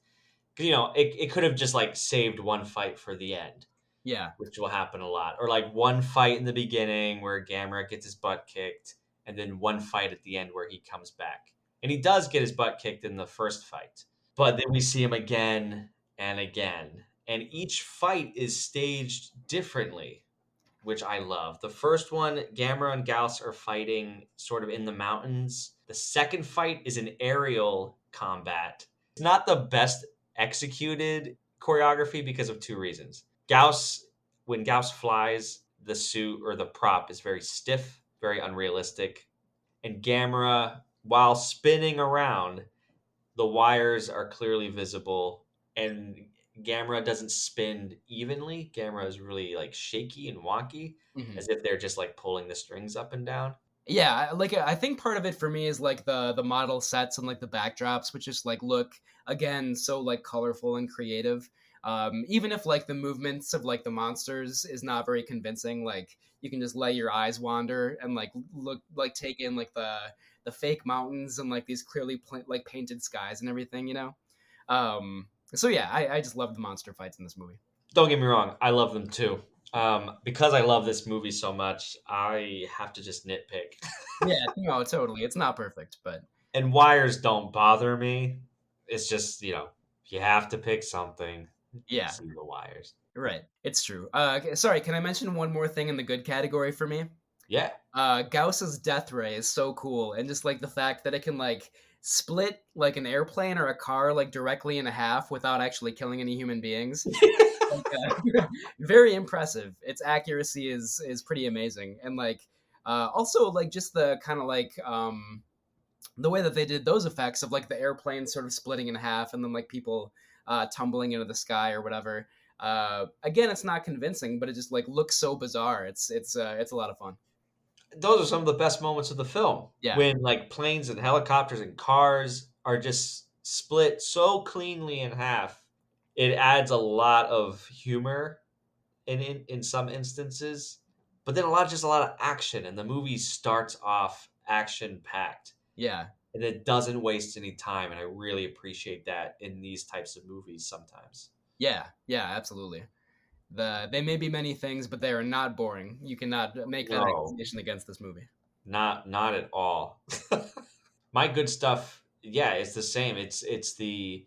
Because, it could have just like saved one fight for the end, Yeah. which will happen a lot. Or like one fight in the beginning where Gamera gets his butt kicked, and then one fight at the end where he comes back. And he does get his butt kicked in the first fight. But then we see him again and again. And each fight is staged differently, which I love. The first one, Gamera and Gyaos are fighting sort of in the mountains. The second fight is an aerial combat. It's not the best executed choreography because of 2 reasons. When Gyaos flies, the suit or the prop is very stiff, very unrealistic. And Gamera, while spinning around, the wires are clearly visible, and Gamera doesn't spin evenly. Gamera is really like shaky and wonky, Mhm. as if they're just like pulling the strings up and down. Yeah, like I think part of it for me is like the model sets and like the backdrops, which just like look again so like colorful and creative. Even if like the movements of like the monsters is not very convincing, like you can just let your eyes wander and like look like take in like the fake mountains and like these clearly like painted skies and everything, you know. So yeah, I just love the monster fights in this movie. Don't get me wrong, I love them too. Because I love this movie so much, I have to just nitpick. Yeah, no, totally. It's not perfect, but And wires don't bother me. It's just, you have to pick something. You yeah. see the wires. Right. It's true. Okay, sorry, can I mention one more thing in the good category for me? Yeah. Gauss's death ray is so cool, and just like the fact that it can like split like an airplane or a car like directly in half without actually killing any human beings. Like, very impressive. Its accuracy is pretty amazing, and like also like just the kind of like the way that they did those effects of like the airplane sort of splitting in half and then like people tumbling into the sky or whatever. Again, it's not convincing, but it just like looks so bizarre. It's a lot of fun. Those are some of the best moments of the film Yeah, when like planes and helicopters and cars are just split so cleanly in half. It adds a lot of humor in some instances, but then a lot of action, and the movie starts off action packed, yeah, and it doesn't waste any time, and I really appreciate that in these types of movies sometimes. yeah. Absolutely. They may be many things, but they are not boring. You cannot make that No, accusation against this movie. not at all. My good stuff, yeah, it's the same. It's the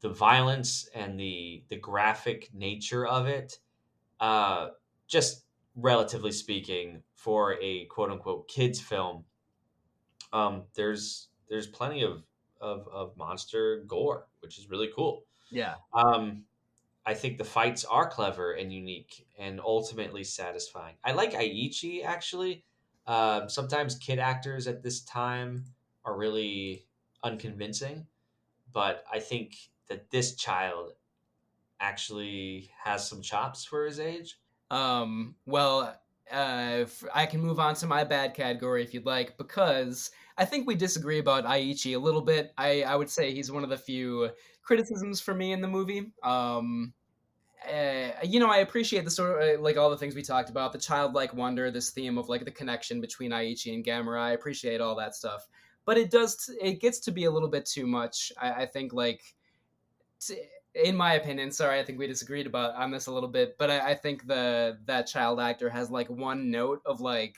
violence and the graphic nature of it. Just relatively speaking, for a quote unquote kids film, there's plenty of monster gore, which is really cool. Yeah. Um, I think the fights are clever and unique and ultimately satisfying. I like Aichi actually. Sometimes kid actors at this time are really unconvincing, but I think that this child actually has some chops for his age. Well, if I can move on to my bad category if you'd like, because I think we disagree about Aichi a little bit. I would say he's one of the few criticisms for me in the movie. I appreciate the sort of like all the things we talked about, the childlike wonder, this theme of like the connection between Aichi and Gamera. I appreciate all that stuff, but it gets to be a little bit too much. I think like in my opinion, sorry, I think we disagreed about on this a little bit, but I think that child actor has like one note of like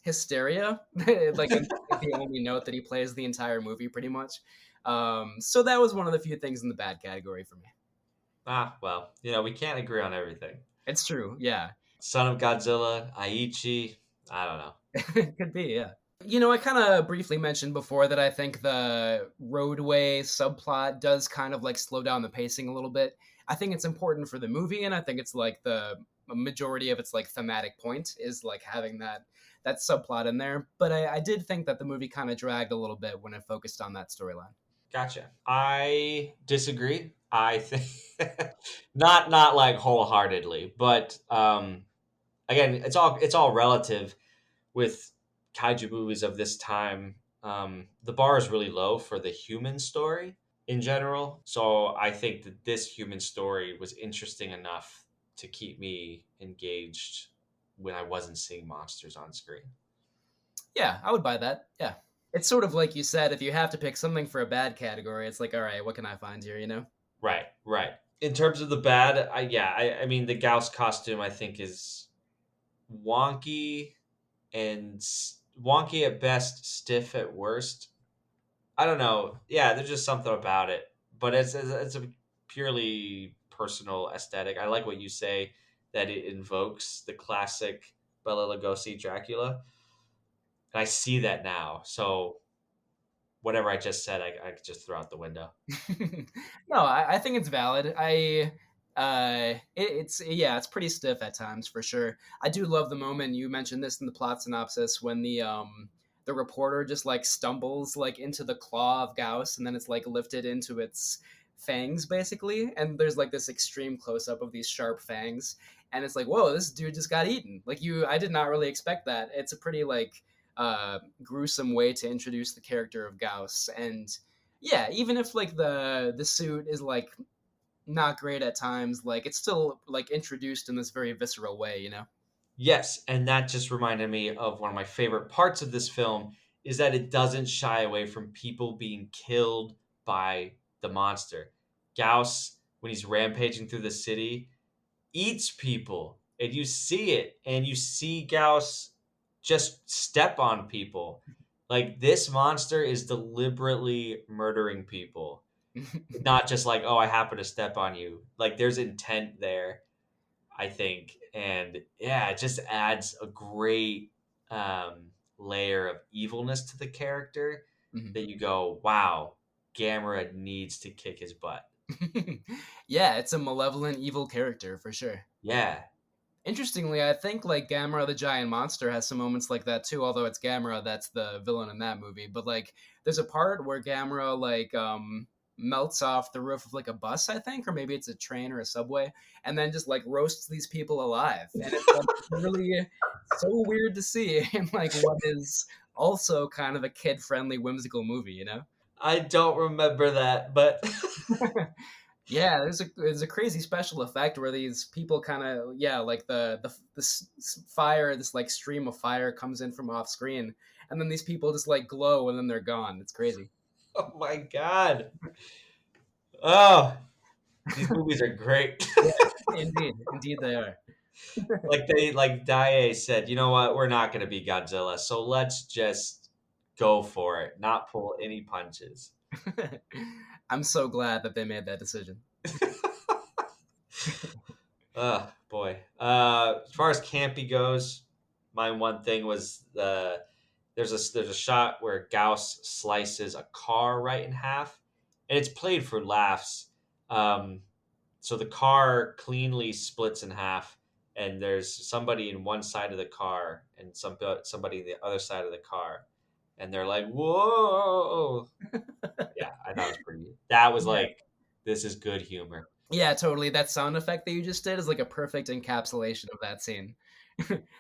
hysteria, like and that's the only note that he plays the entire movie, pretty much. So that was one of the few things in the bad category for me. Well, we can't agree on everything. It's true, yeah. Son of Godzilla, Aichi, I don't know. Could be, yeah. I kind of briefly mentioned before that I think the roadway subplot does kind of like slow down the pacing a little bit. I think it's important for the movie, and I think it's like the majority of its like thematic point is like having that subplot in there. But I did think that the movie kind of dragged a little bit when it focused on that storyline. Gotcha. I disagree. I think not like wholeheartedly, but again, it's all relative with kaiju movies of this time. The bar is really low for the human story in general. So I think that this human story was interesting enough to keep me engaged when I wasn't seeing monsters on screen. Yeah, I would buy that. Yeah. It's sort of like you said, if you have to pick something for a bad category, it's like, all right, what can I find here? Right, right. In terms of the bad, I mean, the Gyaos costume I think is wonky and wonky at best, stiff at worst. I don't know. Yeah, there's just something about it, but it's a purely personal aesthetic. I like what you say that it invokes the classic Bela Lugosi Dracula, and I see that now. So whatever I just said, I could just throw out the window. No, I think it's valid. It's pretty stiff at times for sure. I do love the moment you mentioned this in the plot synopsis when the reporter just like stumbles like into the claw of Gauss and then it's like lifted into its fangs basically, and there's like this extreme close up of these sharp fangs, and it's like, whoa, this dude just got eaten. Like I did not really expect that. It's a pretty like gruesome way to introduce the character of Gauss, and yeah, even if like the suit is like not great at times, like it's still like introduced in this very visceral way. Yes, and that just reminded me of one of my favorite parts of this film is that it doesn't shy away from people being killed by the monster. Gauss, when he's rampaging through the city, eats people, and you see it, and you see Gauss just step on people. Like this monster is deliberately murdering people. Not just like, oh, I happen to step on you. Like there's intent there, I think. And yeah, it just adds a great layer of evilness to the character that you go, wow, Gamera needs to kick his butt. Yeah, it's a malevolent evil character for sure. Yeah. Interestingly, I think like Gamera the Giant Monster has some moments like that too, although it's Gamera that's the villain in that movie. But like there's a part where Gamera like melts off the roof of like a bus, I think, or maybe it's a train or a subway, and then just like roasts these people alive. And it's like really so weird to see in like what is also kind of a kid-friendly, whimsical movie. I don't remember that, but yeah, there's a crazy special effect where these people kind of like this fire, this like stream of fire comes in from off screen, and then these people just like glow and then they're gone. It's crazy. oh my god. Oh, these movies are great. Yeah, indeed they are. like Daiei said, you know what? We're not going to be Godzilla, so let's just go for it, not pull any punches. I'm so glad that they made that decision. Oh boy. As far as campy goes, my one thing was there's a shot where Gauss slices a car right in half, and it's played for laughs. So the car cleanly splits in half, and there's somebody in one side of the car and somebody in the other side of the car, and they're like, "Whoa!" Yeah, I thought it was pretty. That was like, this is good humor. Yeah, totally. That sound effect that you just did is like a perfect encapsulation of that scene.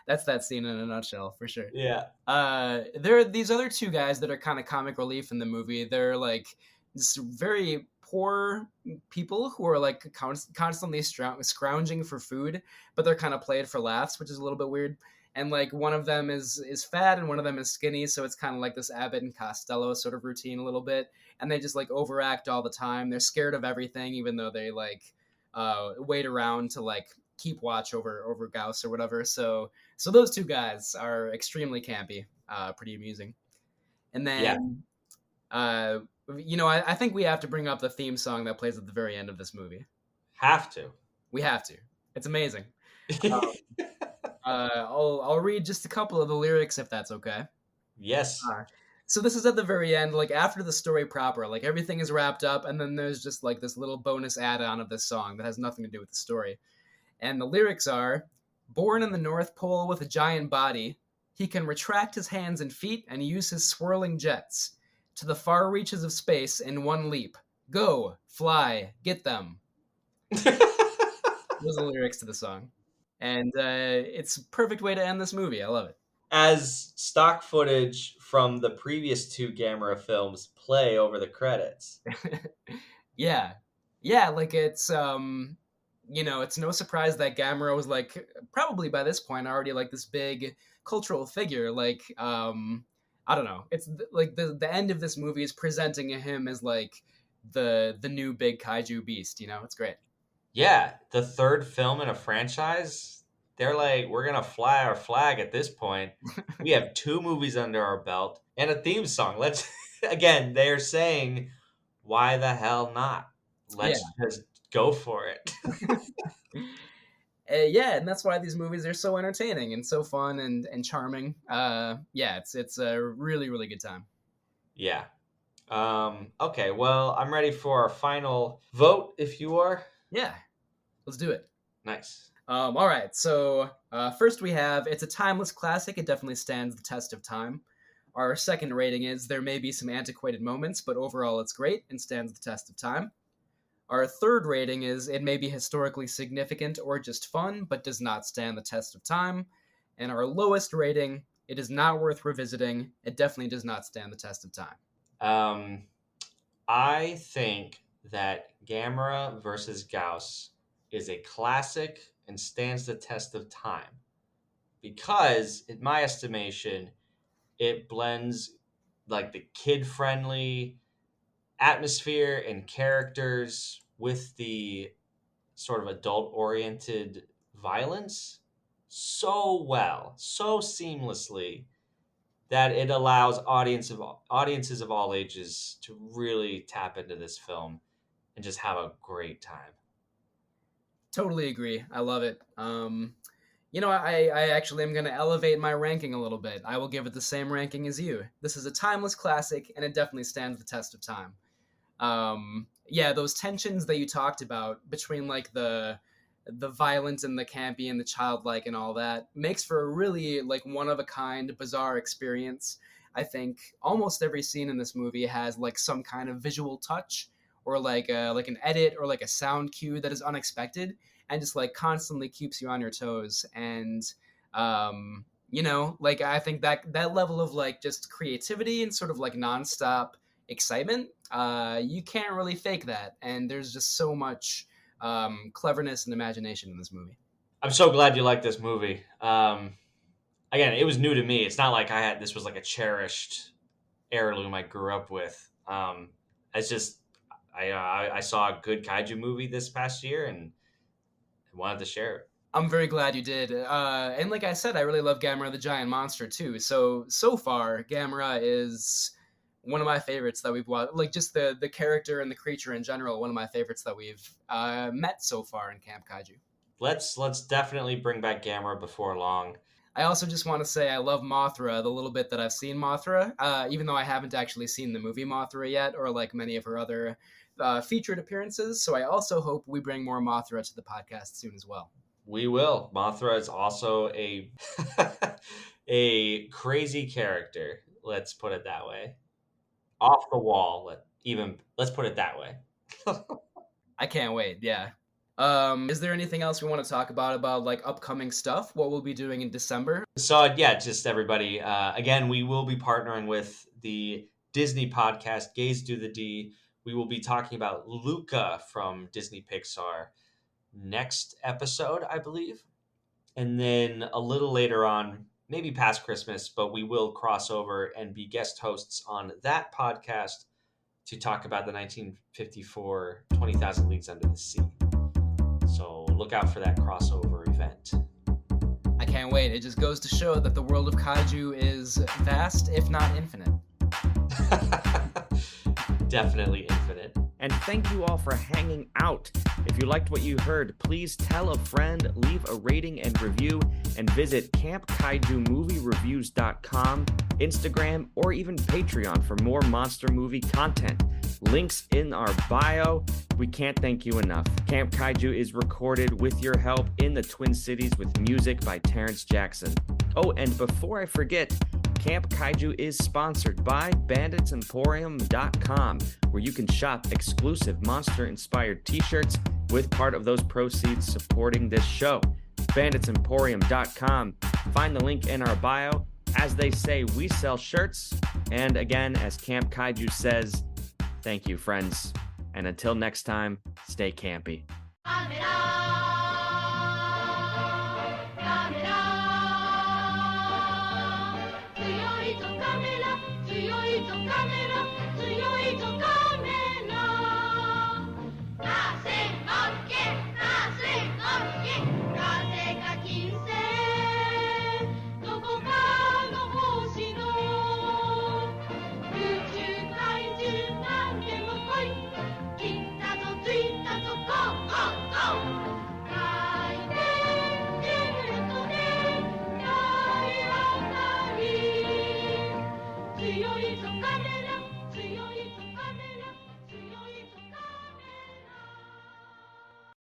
That's that scene in a nutshell, for sure. Yeah. There are these other two guys that are kind of comic relief in the movie. They're like just very poor people who are like constantly scrounging for food, but they're kind of played for laughs, which is a little bit weird. And like one of them is fat and one of them is skinny, so it's kind of like this Abbott and Costello sort of routine a little bit. And they just like overact all the time. They're scared of everything, even though they like wait around to like keep watch over Gyaos or whatever. So those two guys are extremely campy, pretty amusing. And then I think we have to bring up the theme song that plays at the very end of this movie. Have to. We have to. It's amazing. I'll read just a couple of the lyrics if that's okay. Yes. So this is at the very end, like after the story proper, like everything is wrapped up, and then there's just like this little bonus add-on of this song that has nothing to do with the story. And the lyrics are, born in the North Pole with a giant body, he can retract his hands and feet and use his swirling jets to the far reaches of space in one leap. Go, fly, get them. Those are the lyrics to the song. And it's a perfect way to end this movie. I love it. As stock footage from the previous two Gamera films play over the credits. Yeah, like it's it's no surprise that Gamera was like probably by this point already like this big cultural figure. Like I don't know, it's like the end of this movie is presenting him as like the new big kaiju beast. It's great. Yeah, the third film in a franchise. They're like, we're going to fly our flag at this point. We have 2 movies under our belt and a theme song. Again, they're saying, why the hell not? Let's just go for it. And that's why these movies are so entertaining and so fun and charming. It's a really, really good time. Yeah. Okay, well, I'm ready for our final vote, if you are. Yeah, let's do it. Nice. All right, so first we have, it's a timeless classic. It definitely stands the test of time. Our second rating is, there may be some antiquated moments, but overall it's great and stands the test of time. Our third rating is, it may be historically significant or just fun, but does not stand the test of time. And our lowest rating, it is not worth revisiting. It definitely does not stand the test of time. I think that Gamera versus Gyaos is a classic and stands the test of time because, in my estimation, it blends like the kid-friendly atmosphere and characters with the sort of adult-oriented violence so well, so seamlessly, that it allows audiences of all ages to really tap into this film and just have a great time. Totally agree. I love it. I actually am going to elevate my ranking a little bit. I will give it the same ranking as you. This is a timeless classic, and it definitely stands the test of time. Those tensions that you talked about between like the violence and the campy and the childlike and all that makes for a really like one of a kind, bizarre experience. I think almost every scene in this movie has like some kind of visual touch, or like an edit or like a sound cue that is unexpected and just like constantly keeps you on your toes. And I think that level of like just creativity and sort of like nonstop excitement, you can't really fake that. And there's just so much cleverness and imagination in this movie. I'm so glad you like this movie. Again, it was new to me. It's not like this was like a cherished heirloom I grew up with. It's just I saw a good kaiju movie this past year and wanted to share it. I'm very glad you did. And like I said, I really love Gamera the Giant Monster too. So far, Gamera is one of my favorites that we've watched. Like just the character and the creature in general, one of my favorites that we've met so far in Camp Kaiju. Let's definitely bring back Gamera before long. I also just want to say I love Mothra, the little bit that I've seen Mothra, even though I haven't actually seen the movie Mothra yet, or like many of her other featured appearances. So I also hope we bring more Mothra to the podcast soon as well. We will. Mothra is also a a crazy character. Let's put it that way. Off the wall. Let's put it that way. I can't wait. Yeah. Is there anything else we want to talk about like upcoming stuff? What we'll be doing in December? So just everybody. Again, we will be partnering with the Disney podcast Gaze Do the D. We will be talking about Luca from Disney Pixar next episode, I believe. And then a little later on, maybe past Christmas, but we will cross over and be guest hosts on that podcast to talk about the 1954 20,000 Leagues Under the Sea. So look out for that crossover event. I can't wait. It just goes to show that the world of kaiju is vast, if not infinite. Definitely infinite. And thank you all for hanging out. If you liked what you heard, please tell a friend, leave a rating and review, and visit campkaijumoviereviews.com, Instagram, or even Patreon for more monster movie content. Links in our bio. We can't thank you enough. Camp Kaiju is recorded with your help in the Twin Cities with music by Terrence Jackson. Oh, and before I forget, Camp Kaiju is sponsored by banditsemporium.com, where you can shop exclusive monster-inspired t-shirts with part of those proceeds supporting this show. banditsemporium.com. Find the link in our bio. As they say, we sell shirts. And again, as Camp Kaiju says, thank you, friends. And until next time, stay campy.